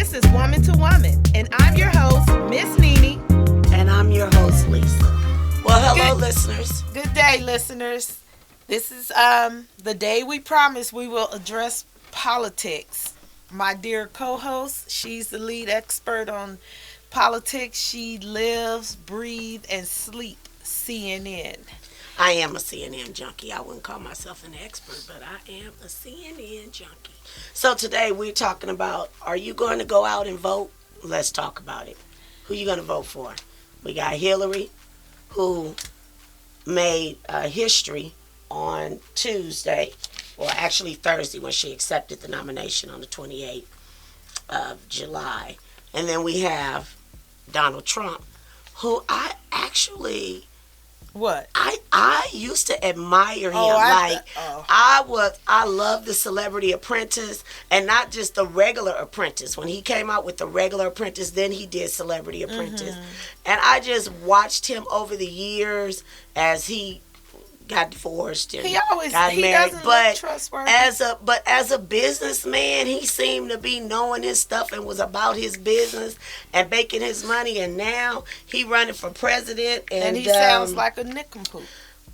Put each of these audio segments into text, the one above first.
This is Woman to Woman, and I'm your host, Miss Nene. And I'm your host, Lisa. Well, hello, listeners. Good day, listeners. This is the day we promised we will address politics. My dear co-host, she's the lead expert on politics. She lives, breathes, and sleeps CNN. I am a CNN junkie. I wouldn't call myself an expert, but I am a CNN junkie. So today we're talking about, are you going to go out and vote? Let's talk about it. Who you going to vote for? We got Hillary, who made history on Tuesday, or actually Thursday, when she accepted the nomination on the 28th of July. And then we have Donald Trump, who I actually... What? I used to admire him. I love the Celebrity Apprentice, and not just the regular Apprentice. When he came out with the regular Apprentice, then he did Celebrity Apprentice. And I just watched him over the years as he got divorced and got married. Doesn't look trustworthy. As a businessman, he seemed to be knowing his stuff and was about his business and making his money. And now he running for president, and he sounds like a nincompoop.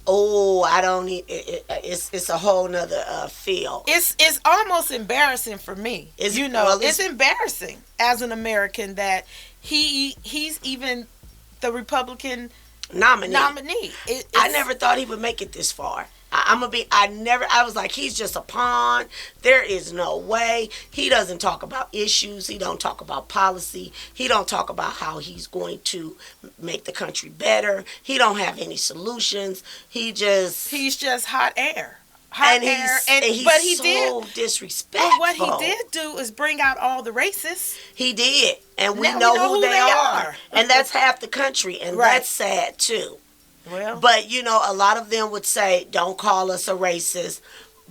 Oh, I don't need it. It's a whole nother field. It's almost embarrassing for me. It's embarrassing as an American that he's even the Republican nominee. I never thought he would make it this far. I was like, he's just a pawn. There is no way. He doesn't talk about issues. He don't talk about policy. He don't talk about how he's going to make the country better. He don't have any solutions. He's just hot air. He's so disrespectful. But what he did do is bring out all the racists. He did. And we know who they are. And that's half the country. And that's sad, too. Well, but, a lot of them would say, don't call us a racist.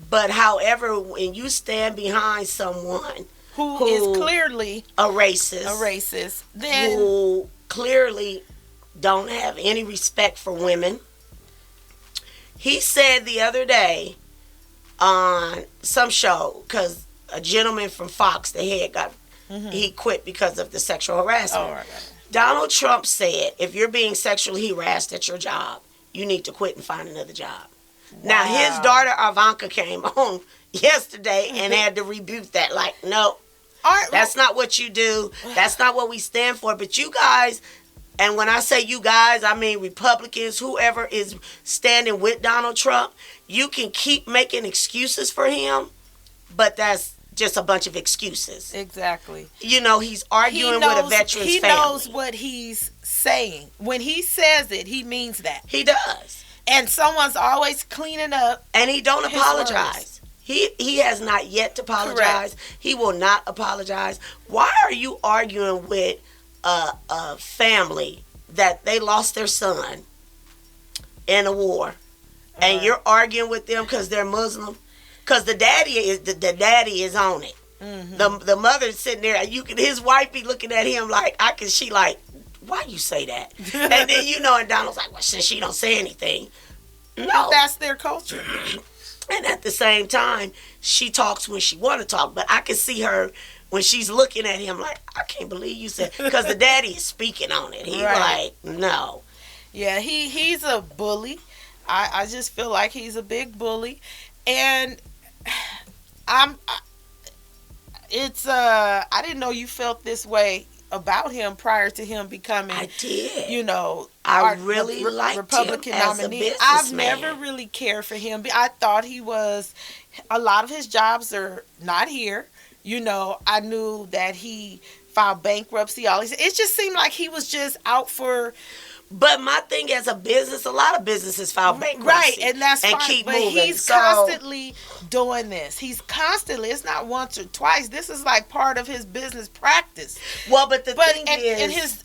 But, however, when you stand behind someone who is clearly a racist, then who clearly don't have any respect for women. He said the other day on some show, because a gentleman from Fox, the head, he quit because of the sexual harassment. Oh, right. Donald Trump said, if you're being sexually harassed at your job, you need to quit and find another job. Wow. Now, his daughter, Ivanka, came on yesterday and had to rebuke that. Like, no, that's not what you do. That's not what we stand for. But you guys, and when I say you guys, I mean Republicans, whoever is standing with Donald Trump, you can keep making excuses for him, but that's just a bunch of excuses. Exactly. He's arguing with a veteran's family. He knows what he's saying. When he says it, he means that. He does. And someone's always cleaning up. And he don't apologize. He has not yet to apologize. Correct. He will not apologize. Why are you arguing with a family that they lost their son in a war, and you're arguing with them because they're Muslim? Because the daddy is on it. Mm-hmm. The mother's sitting there. His wife be looking at him like, why you say that? And then and Donald's like, well, since she don't say anything. No, that's their culture. And at the same time, she talks when she want to talk. But I can see her when she's looking at him like, I can't believe you said, because the daddy is speaking on it. He's like, no. Yeah, he's a bully. I just feel like he's a big bully, and I didn't know you felt this way about him prior to him becoming. I did. I really liked Republican him as nominee. a I've businessman. never really cared for him. I thought he was. A lot of his jobs are not here. I knew that he filed bankruptcy. It just seemed like he was just out for. But my thing as a business, a lot of businesses file bankruptcy. Right, and that's fine. Keep but moving. He's constantly doing this. It's not once or twice. This is like part of his business practice. Well, but the thing is...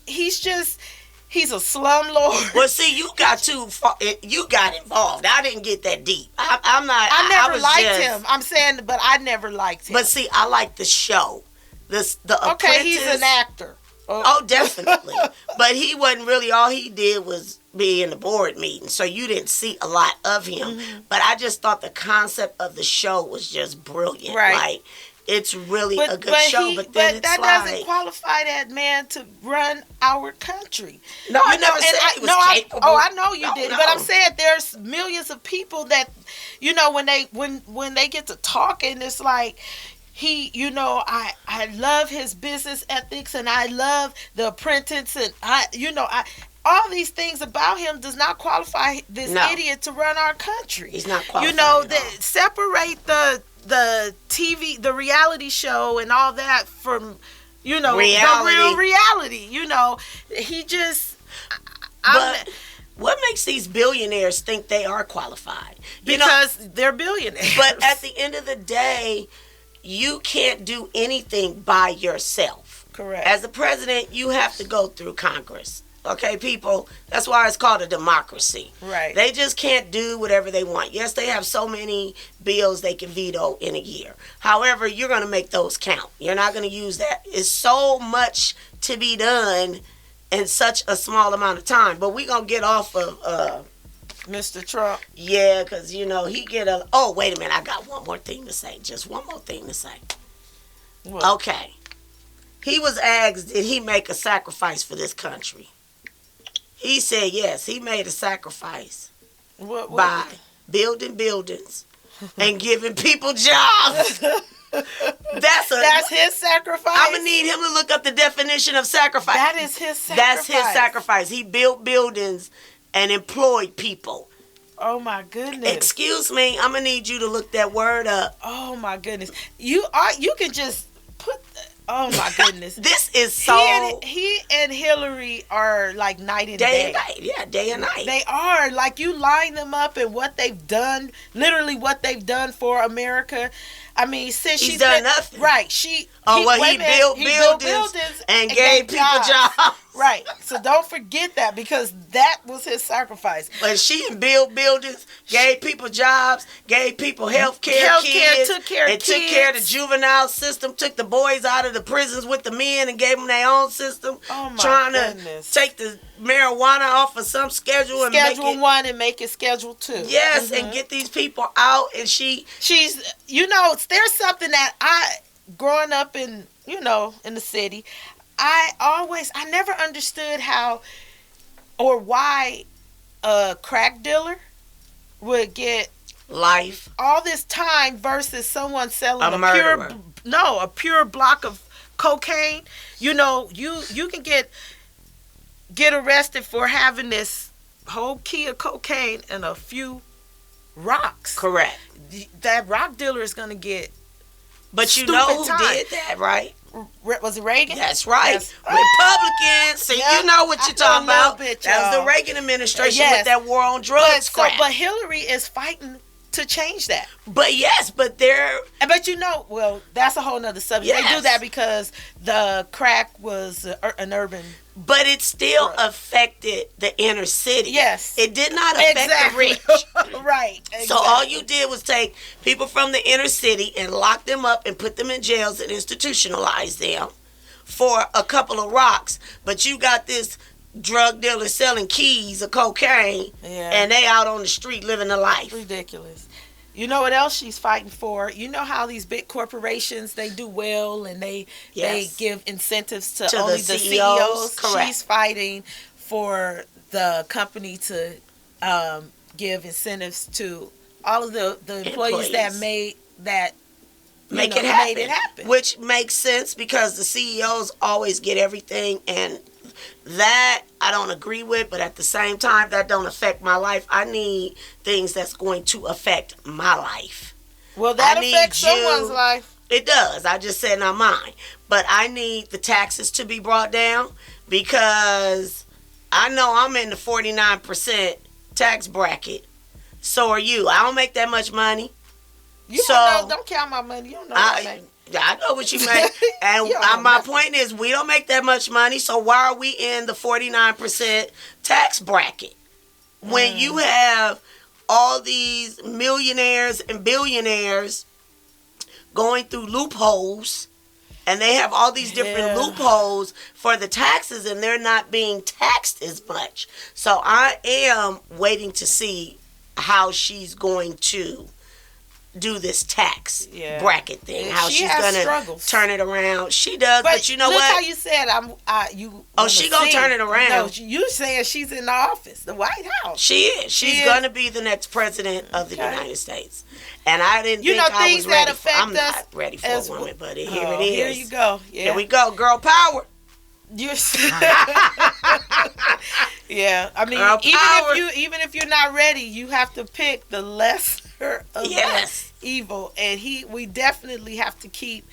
He's a slumlord. Well, see, you got involved. I didn't get that deep. I never liked him. I'm saying, but I never liked him. But see, I like the show. The okay, he's an actor. Oh, definitely. But he wasn't really, all he did was be in the board meeting, so you didn't see a lot of him. Mm-hmm. But I just thought the concept of the show was just brilliant. Right. Like, it's really a good but show. But then that it's doesn't qualify that man to run our country. No, I never said he was capable. I know you didn't. No. But I'm saying there's millions of people that, when they get to talking, it's like, I love his business ethics, and I love The Apprentice, and all these things about him does not qualify this idiot to run our country. He's not qualified. Separate the TV, the reality show, and all that from, reality. The real reality. He just. But what makes these billionaires think they are qualified? Because they're billionaires. But at the end of the day, you can't do anything by yourself. Correct. As the president, you have to go through Congress. Okay, people? That's why it's called a democracy. Right. They just can't do whatever they want. Yes, they have so many bills they can veto in a year. However, you're going to make those count. You're not going to use that. It's so much to be done in such a small amount of time. But we're going to get off of Mr. Trump. Yeah, because, he get a... Oh, wait a minute. I got one more thing to say. Just one more thing to say. What? Okay. He was asked, did he make a sacrifice for this country? He said yes. He made a sacrifice by building buildings and giving people jobs. That's his sacrifice. I'm going to need him to look up the definition of sacrifice. That is his sacrifice. That's his sacrifice. He built buildings and employed people. Oh my goodness. Excuse me, I'm gonna need you to look that word up. Oh my goodness. You can just put oh my goodness. This is so he and Hillary are like night and day. Day and night. Yeah, day and night. They are. Like, you line them up and what they've done, literally what they've done for America. I mean, since she's done nothing. Right. He built buildings and gave people jobs. Right. So don't forget that, because that was his sacrifice. But she built buildings, gave people jobs, gave people health care, took care of kids. Took care of the juvenile system, took the boys out of the prisons with the men and gave them their own system. Oh my trying goodness. to take the marijuana off of some schedule and Schedule make it 1 and make it Schedule 2. Yes, and get these people out. And she's there's something that growing up in the city, I never understood how or why a crack dealer would get life all this time versus someone selling a pure block of cocaine. You can get arrested for having this whole key of cocaine and a few rocks. Correct. That rock dealer is going to get But you know who did that, right? Was it Reagan? That's right. Yes. Republicans. See, you know what you're talking about. That was the Reagan administration with that war on drugs crap. But Hillary is fighting to change that. But they're... But that's a whole nother subject. Yes. They do that because the crack was an urban... But it still affected the inner city. Yes. It did not affect the rich. Right. Exactly. So all you did was take people from the inner city and lock them up and put them in jails and institutionalize them for a couple of rocks. But you got this drug dealer selling keys of cocaine, and they out on the street living a life. Ridiculous. You know what else she's fighting for? You know how these big corporations, they do well and they give incentives to only the CEOs? Correct. She's fighting for the company to give incentives to all of the employees that make it happen. Which makes sense because the CEOs always get everything, and that I don't agree with, but at the same time, that don't affect my life. I need things that's going to affect my life. Well, that affects someone's life. It does. I just said not mine. But I need the taxes to be brought down because I know I'm in the 49% tax bracket. So are you. I don't make that much money. Don't count my money. You don't know what I make. I know what you make. And my point is, we don't make that much money, so why are we in the 49% tax bracket? When you have all these millionaires and billionaires going through loopholes, and they have all these different loopholes for the taxes, and they're not being taxed as much. So I am waiting to see how she's going to do this tax Yeah. bracket thing. How She she's has gonna struggles. turn it around. She does, but you know look what? how you said you. Oh, she gonna turn it around. No, you saying she's in the office, the White House. She is. She's gonna be the next president of the United States. And I didn't think I was ready for. I'm not ready for a woman, but here it is. Here you go. Yeah. Here we go, girl power. You're yeah. I mean, Girl power. even if you're not ready, you have to pick the lesser of Yes. the evil, and we definitely have to keep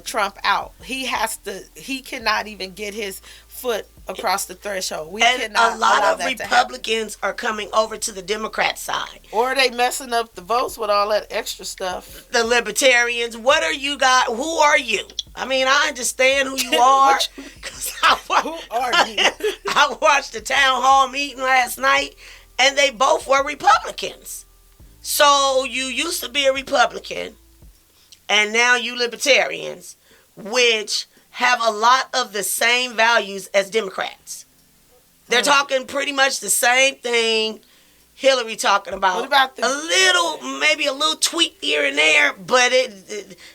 Trump out. He cannot even get his foot across the threshold. And a lot of Republicans are coming over to the Democrat side. Or they messing up the votes with all that extra stuff. The Libertarians, what are you guys? Who are you? I mean, I understand who you are. Who are you? I watched the town hall meeting last night, and they both were Republicans. So you used to be a Republican, and now you Libertarians, which have a lot of the same values as Democrats. They're talking pretty much the same thing Hillary talking about. What about maybe a little tweak here and there, but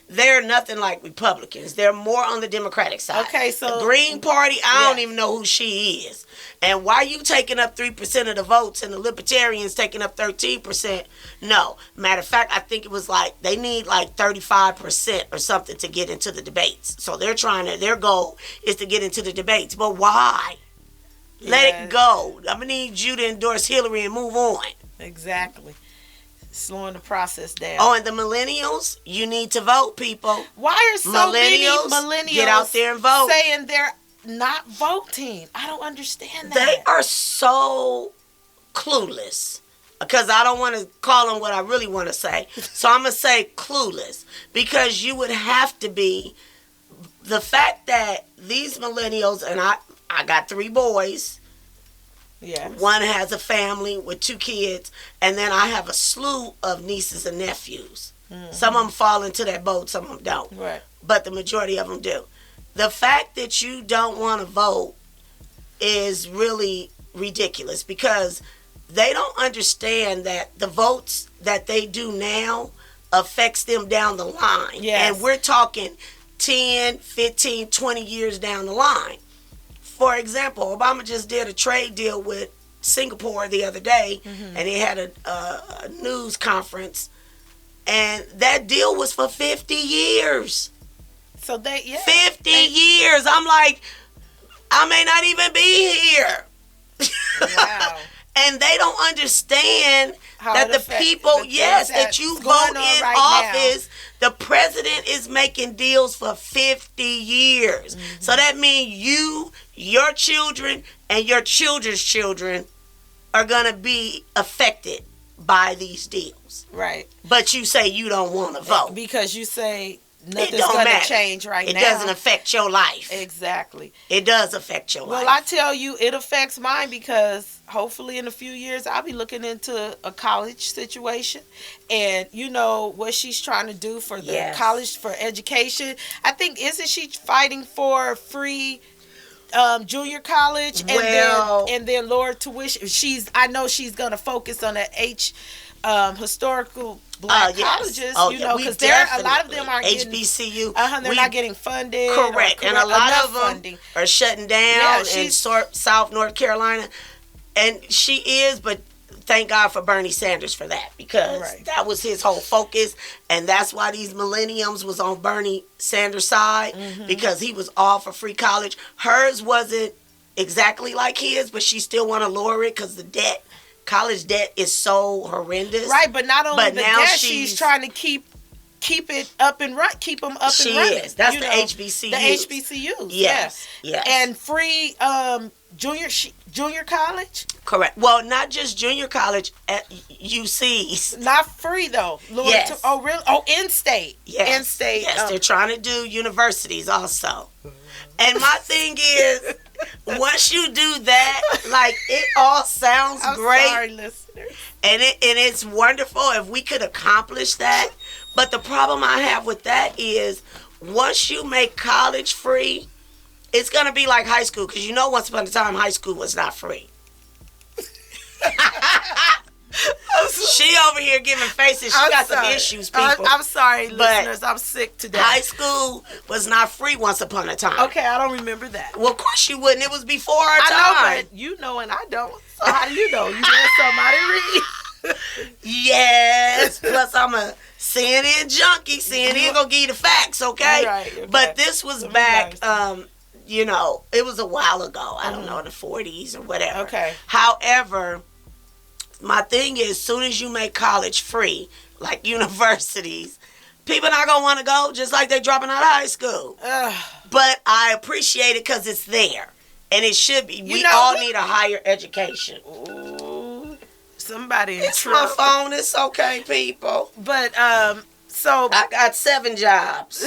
they're nothing like Republicans. They're more on the Democratic side. Okay, so the Green Party, I don't even know who she is. And why you taking up 3% of the votes and the Libertarians taking up 13%? No. Matter of fact, I think it was like they need like 35% or something to get into the debates. So their goal is to get into the debates. But why? Let it go. I'm going to need you to endorse Hillary and move on. Exactly. Slowing the process down. Oh, and the millennials, you need to vote, people. Why are so many millennials get out there and vote, saying they're not voting? I don't understand that. They are so clueless. Because I don't want to call them what I really want to say. So I'm going to say clueless. Because you would have to be. The fact that these millennials, and I got 3 boys. Yeah. One has a family with 2 kids, and then I have a slew of nieces and nephews. Mm-hmm. Some of them fall into that boat, some of them don't. Right. But the majority of them do. The fact that you don't want to vote is really ridiculous because they don't understand that the votes that they do now affects them down the line. Yes. And we're talking 10, 15, 20 years down the line. For example, Obama just did a trade deal with Singapore the other day, and he had a news conference, and that deal was for 50 years. So 50 years. I'm like, I may not even be here. Wow. And they don't understand that the people, that you vote in office, the president is making deals for 50 years. Mm-hmm. So that means you, your children, and your children's children are going to be affected by these deals. Right. But you say you don't want to vote. Because you say nothing's going to change now. It doesn't affect your life. Exactly. It does affect your life. Well, I tell you, it affects mine because hopefully in a few years I'll be looking into a college situation, and you know what she's trying to do for the college, for education. I think, isn't she fighting for free junior college and then lower tuition? I know she's going to focus on the historical Black colleges, because a lot of them aren't HBCU. They're not getting funded. Correct, and a lot of them are shutting down in South North Carolina. And she is, but thank God for Bernie Sanders for that, because that was his whole focus, and that's why these millenniums was on Bernie Sanders' side, because he was all for free college. Hers wasn't exactly like his, but she still want to lower it because the college debt is so horrendous. Right, but not only the debt, she's trying to keep it up and run, keep them up and running. Is. That's the HBCUs. The HBCUs. Yes. And free junior college. Correct. Well, not just junior college at UCs. Not free though. Yes. Oh, really? Oh, in-state. Yes. In-state. Yes, they're trying to do universities also. And my thing is, once you do that, like, it all sounds great. Sorry, listeners. And it's wonderful if we could accomplish that. But the problem I have with that is, once you make college free, it's going to be like high school. Because once upon a time, high school was not free. She over here giving faces. She got some issues, people. I'm sorry, listeners. I'm sick today. High school was not free once upon a time. Okay, I don't remember that. Well, of course you wouldn't. It was before our time. I know, but you know and I don't. So how do you know? You read somebody read. Yes. Plus, I'm a CNN junkie. CNN gonna give you the facts, okay? Right, okay. But this was back, you know, it was a while ago. I don't know, the 40s or whatever. Okay. However, my thing is, soon as you make college free, like universities, people not gonna want to go, just like they dropping out of high school. But I appreciate it because it's there, and it should be. We all need a higher education. Ooh, somebody in It's trouble. my phone. It's okay, people. But so I got 7 jobs.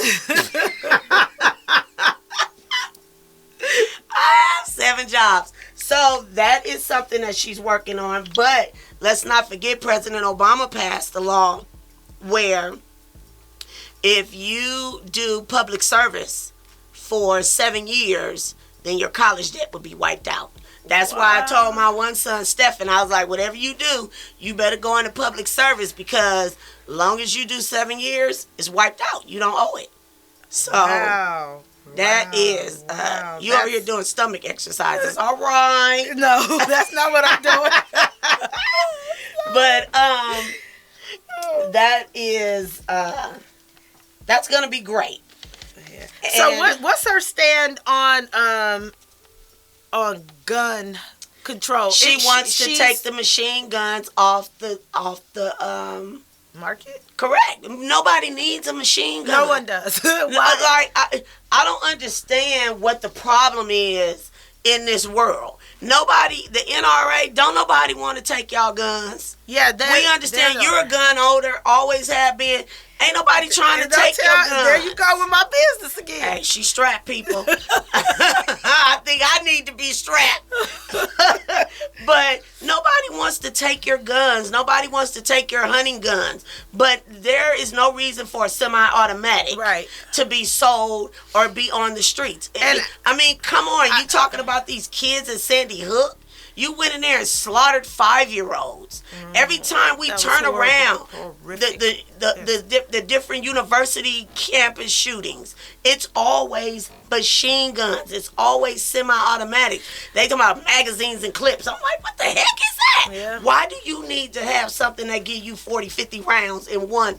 I have 7 jobs. So that is something that she's working on. But let's not forget President Obama passed a law where if you do public service for 7 years, then your college debt would be wiped out. That's why I told my one son, Stephen, I was like, whatever you do, you better go into public service because long as you do 7 years, it's wiped out. You don't owe it. So that is, you over here doing stomach exercises. All right. No, that's not what I'm doing. But that is, that's going to be great. Yeah. So what's her stand on gun control? She wants to take the machine guns off the market. Correct. Nobody needs a machine gun. No one does. Why? I don't understand what the problem is in this world. Nobody, the NRA, don't nobody want to take y'all guns. Yeah, we understand you're a gun holder, always have been. Ain't nobody trying to take your gun. There you go with my business again. Hey, she strapped, people. I think I need to be strapped. But nobody wants to take your guns. Nobody wants to take your hunting guns. But there is no reason for a semi-automatic to be sold or be on the streets. And I mean, come on. You talking about these kids in Sandy Hook? You went in there and slaughtered 5-year-olds. Every time we turn around, the different university campus shootings, it's always machine guns. It's always semi-automatic. They talking about magazines and clips. I'm like, what the heck is that? Yeah. Why do you need to have something that give you 40, 50 rounds in one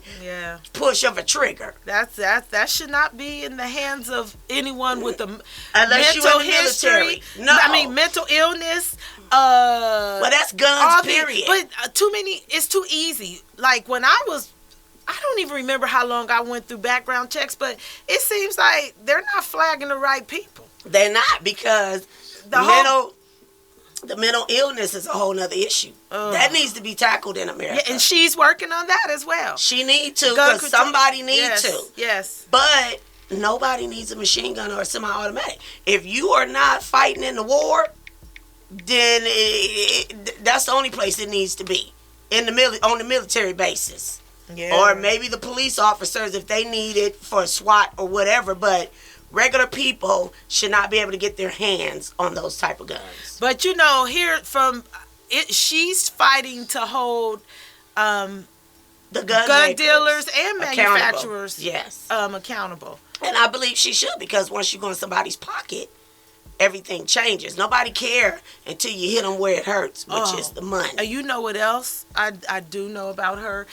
push of a trigger? That should not be in the hands of anyone with a unless mental you're in the history. military. No, I mean mental illness. Well, that's guns. Period. But too many. It's too easy. Like when I don't even remember how long I went through background checks, but it seems like they're not flagging the right people. They're not, because the mental illness is a whole nother issue. That needs to be tackled in America. Yeah, and she's working on that as well. She needs to, because somebody needs to. Yes. But nobody needs a machine gun or a semi-automatic. If you are not fighting in the war, then that's the only place it needs to be, on the military basis. Yeah. Or maybe the police officers if they need it for SWAT or whatever, but regular people should not be able to get their hands on those type of guns. But here she's fighting to hold the gun dealers and manufacturers accountable. And I believe she should, because once you go in somebody's pocket, everything changes. Nobody care until you hit them where it hurts, which is the money. You know what else I do know about her?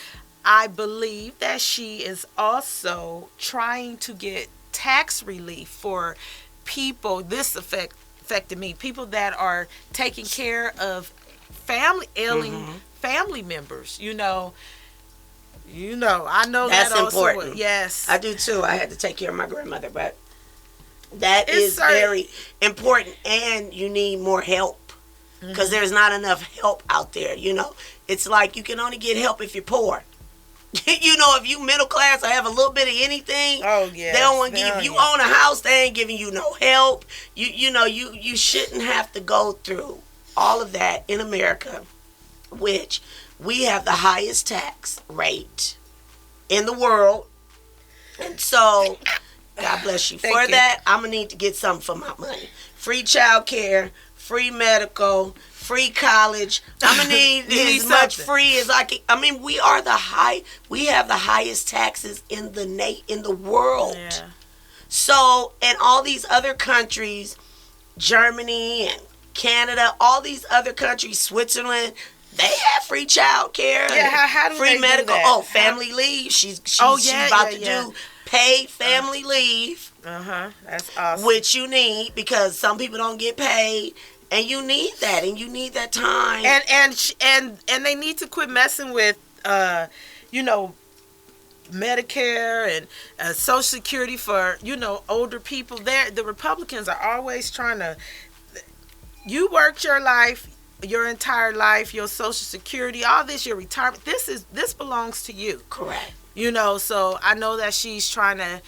I believe that she is also trying to get tax relief for people. This affected me. People that are taking care of ailing family members. I know that's that also. Important. Yes, I do too. I had to take care of my grandmother, but that is very important, and you need more help because there's not enough help out there. It's like you can only get help if you're poor. If you middle class or have a little bit of anything, they don't want to give. If you own a house, they ain't giving you no help. You shouldn't have to go through all of that in America, which we have the highest tax rate in the world, and so. God bless you. For that, I'm going to need to get something for my money. Free child care free medical, free college. I'm gonna need as much free as I can. I mean, we have the highest taxes in the world. Yeah. So, and all these other countries, Germany and Canada, all these other countries, Switzerland, they have free child care. Yeah, how do free they medical. do that? Oh, family leave. She's about to do paid family leave. That's awesome. Which you need, because some people don't get paid, and you need that, and you need that time. And they need to quit messing with Medicare and Social Security for older people. The Republicans are always trying to. You worked your life, your entire life, your Social Security, all this, your retirement. This belongs to you. Correct. So I know that she's trying to,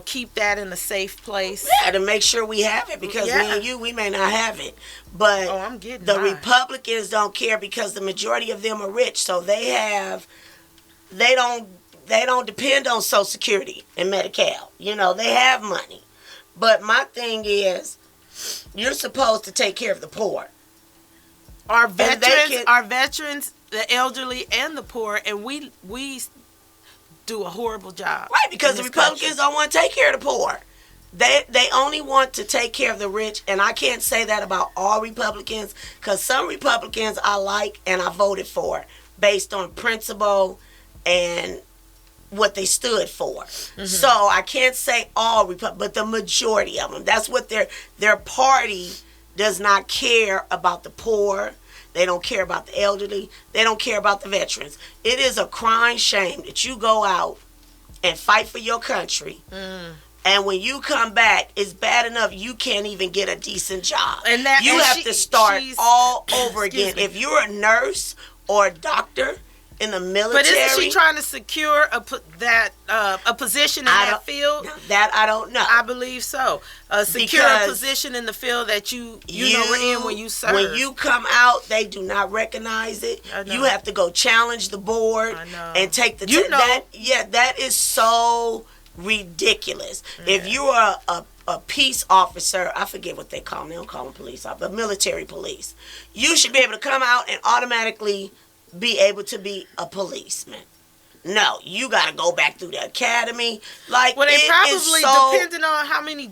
keep that in a safe place. Yeah, to make sure we have it, because me and you, we may not have it. But I'm getting the mine. Republicans don't care, because the majority of them are rich, so they don't depend on Social Security and Medi-Cal. They have money. But my thing is, you're supposed to take care of the poor. Our veterans, the elderly, and the poor, and we do a horrible job. Right, because the Republicans don't want to take care of the poor. They only want to take care of the rich, and I can't say that about all Republicans, because some Republicans I like and I voted for based on principle and what they stood for. So I can't say all Republicans, but the majority of them. That's what their party does not care about the poor. They don't care about the elderly. They don't care about the veterans. It is a crying shame that you go out and fight for your country, and when you come back, it's bad enough you can't even get a decent job. You have to start all over again. If you're a nurse or a doctor in the military. But isn't she trying to secure a position in that field? That I don't know. I believe so. Secure a position in the field that you were in when you served. When you come out, they do not recognize it. You have to go challenge the board and take the that is so ridiculous. If you are a peace officer, I forget what they call them. They don't call them police officers, but military police. You should be able to come out and automatically be able to be a policeman. No, you got to go back through the academy. They probably, depending on how many,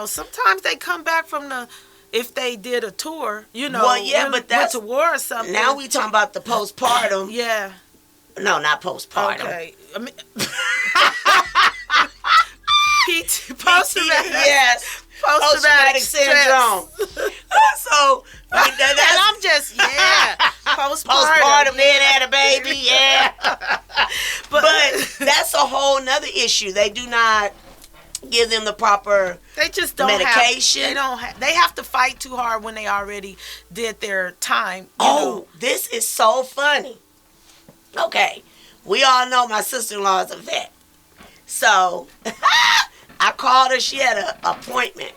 sometimes they come back from if they did a tour, but that's a war or something. Now we talking about the postpartum. Yeah. No, not postpartum. Okay. Post-traumatic. Yes. Post-traumatic syndrome. So, and I'm just, postpartum, then had a baby, but that's a whole nother issue. They do not give them the proper they just don't medication. They have to fight too hard when they already did their time. This is so funny. Okay, we all know my sister-in-law is a vet. So, I called her. She had an appointment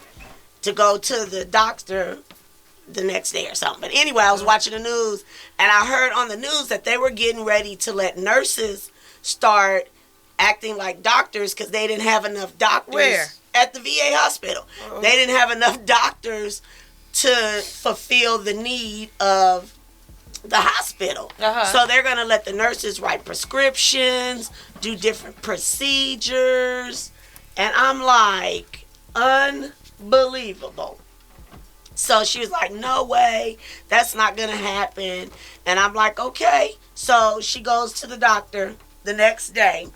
to go to the doctor the next day or something. But anyway, I was watching the news, and I heard on the news that they were getting ready to let nurses start acting like doctors because they didn't have enough doctors. Where? At the VA hospital. They didn't have enough doctors to fulfill the need of the hospital. So they're going to let the nurses write prescriptions, do different procedures, and I'm like, unbelievable. So she was like, no way, that's not going to happen. And I'm like, okay. So she goes to the doctor the next day.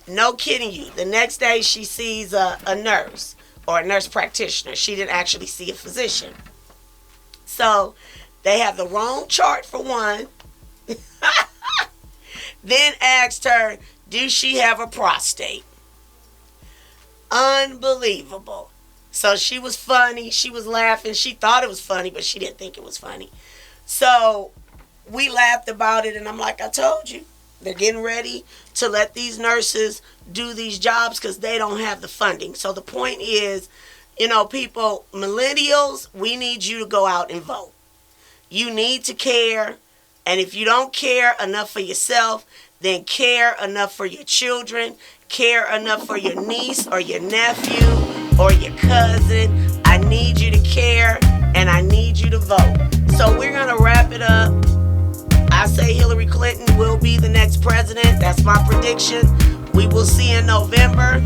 No kidding you. The next day she sees a nurse or a nurse practitioner. She didn't actually see a physician. So they have the wrong chart for one. Then asked her, do she have a prostate? Unbelievable. So she was funny. She was laughing. She thought it was funny, but she didn't think it was funny. So we laughed about it, and I'm like, I told you. They're getting ready to let these nurses do these jobs because they don't have the funding. So the point is, people, millennials, we need you to go out and vote. You need to care. And if you don't care enough for yourself, then care enough for your children, care enough for your niece or your nephew or your cousin. I need you to care, and I need you to vote. So we're going to wrap it up. I say Hillary Clinton will be the next president. That's my prediction. We will see in November.